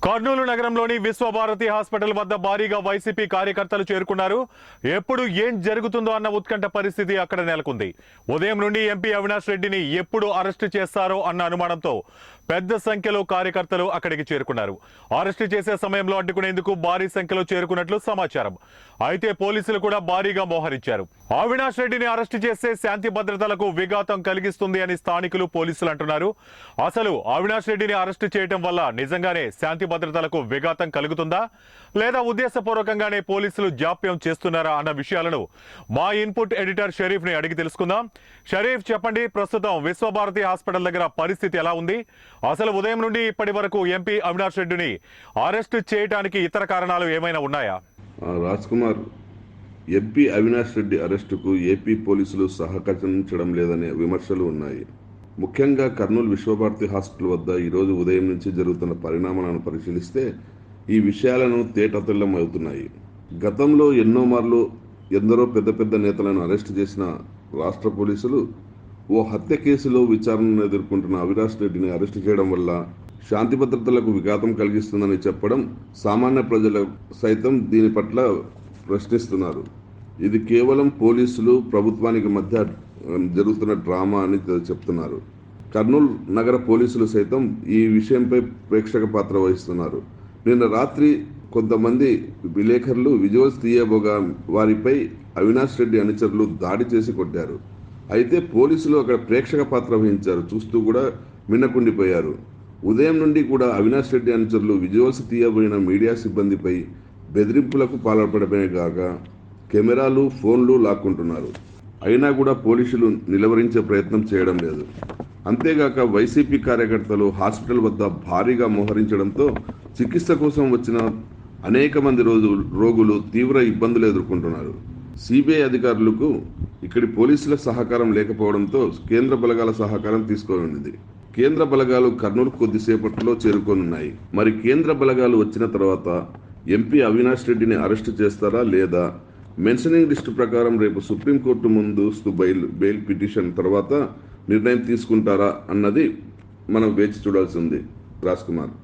కర్నూలు నగరంలోని విశ్వభారతి హాస్పిటల్ వద్ద భారీగా వైసీపీ కార్యకర్తలు చేరుకున్నారు. ఎప్పుడు ఏం జరుగుతుందో అన్న ఉత్కంఠ పరిస్థితి అక్కడ నెలకొంది. ఉదయం నుండి ఎంపీ అవినాష్ రెడ్డిని ఎప్పుడు అరెస్టు చేస్తారో అన్న అనుమానంతో పెద్ద సంఖ్యలో కార్యకర్తలు అక్కడికి చేరుకున్నారు. అరెస్టు చేసే సమయంలో అడ్డుకునేందుకు భారీ సంఖ్యలో చేరుకున్నట్లు సమాచారం. అయితే పోలీసులు కూడా భారీగా మోహరించారు. అవినాష్ రెడ్డిని అరెస్టు చేస్తే శాంతి భద్రతలకు విఘాతం కలిగిస్తుంది అని స్థానికులు పోలీసులు అంటున్నారు. అసలు అవినాష్ రెడ్డిని అరెస్టు చేయడం వల్ల నిజంగానే శాంతి భద్రతలకు విఘాతం కలుగుతుందా లేదా ఉద్దేశపూర్వకంగానే పోలీసులు జాప్యం చేస్తున్నారా అన్న విషయాలను మా ఇన్పుట్ ఎడిటర్ షరీఫ్ ని అడిగి తెలుసుకుందాం. షరీఫ్, చెప్పండి, ప్రస్తుతం విశ్వభారతి హాస్పిటల్ దగ్గర పరిస్థితి ఎలా ఉంది? అసలు ఉదయం నుండి ఇప్పటి వరకు ఎంపీ అవినాష్ రెడ్డిని అరెస్టు చేయడానికి ఇతర కారణాలు ఏమైనా ఉన్నాయా? రాజ్ కుమార్, ఎంపీ అవినాష్ రెడ్డి అరెస్టుకు ఏపీ పోలీసులు సహకరించడం లేదనే విమర్శలు ఉన్నాయి. ముఖ్యంగా కర్నూలు విశ్వభారతి హాస్పిటల్ వద్ద ఈరోజు ఉదయం నుంచి జరుగుతున్న పరిణామాలను పరిశీలిస్తే ఈ విషయాలను తేటతెల్లం అవుతున్నాయి. గతంలో ఎన్నో మార్లు ఎందరో పెద్ద పెద్ద నేతలను అరెస్టు చేసిన రాష్ట్ర పోలీసులు ఓ హత్య కేసులో విచారణను ఎదుర్కొంటున్న అవినాష్ రెడ్డిని అరెస్టు చేయడం వల్ల శాంతి భద్రతలకు విఘాతం కలిగిస్తుందని చెప్పడం సామాన్య ప్రజలు సైతం దీని పట్ల ప్రశ్నిస్తున్నారు. ఇది కేవలం పోలీసులు ప్రభుత్వానికి మధ్య జరుగుతున్న డ్రామా అని చెప్తున్నారు. కర్నూలు నగర పోలీసులు సైతం ఈ విషయంపై ప్రేక్షక పాత్ర వహిస్తున్నారు. నిన్న రాత్రి కొంతమంది విలేకరులు విజువల్స్ తీయబోగా వారిపై అవినాష్ రెడ్డి అనుచరులు దాడి చేసి కొట్టారు. అయితే పోలీసులు అక్కడ ప్రేక్షక పాత్ర వహించారు, చూస్తూ కూడా మిన్నకుండిపోయారు. ఉదయం నుండి కూడా అవినాష్ రెడ్డి అనుచరులు విజువల్స్ తీయబోయిన మీడియా సిబ్బందిపై బెదిరింపులకు పాల్పడమే కాక కెమెరాలు, ఫోన్లు లాక్కుంటున్నారు. అయినా కూడా పోలీసులు నిలవరించే ప్రయత్నం చేయడం లేదు. అంతేగాక వైసీపీ కార్యకర్తలు హాస్పిటల్ వద్ద భారీగా మోహరించడంతో చికిత్స కోసం వచ్చిన అనేక మంది రోగులు తీవ్ర ఇబ్బందులు ఎదుర్కొంటున్నారు. సిబిఐ అధికారులకు ఇక్కడి పోలీసుల సహకారం లేకపోవడంతో కేంద్ర బలగాల సహకారం తీసుకోనుంది. కేంద్ర బలగాలు కర్నూలు కొద్దిసేపట్లో చేరుకోనున్నాయి. మరి కేంద్ర బలగాలు వచ్చిన తర్వాత ఎంపీ అవినాష్ రెడ్డిని అరెస్టు చేస్తారా లేదా మెన్షనింగ్ లిస్టు ప్రకారం రేపు సుప్రీంకోర్టు ముందు బెయిల్ పిటిషన్ తర్వాత నిర్ణయం తీసుకుంటారా అన్నది మనం వేచి చూడాల్సి ఉంది. రాజ్ కుమార్.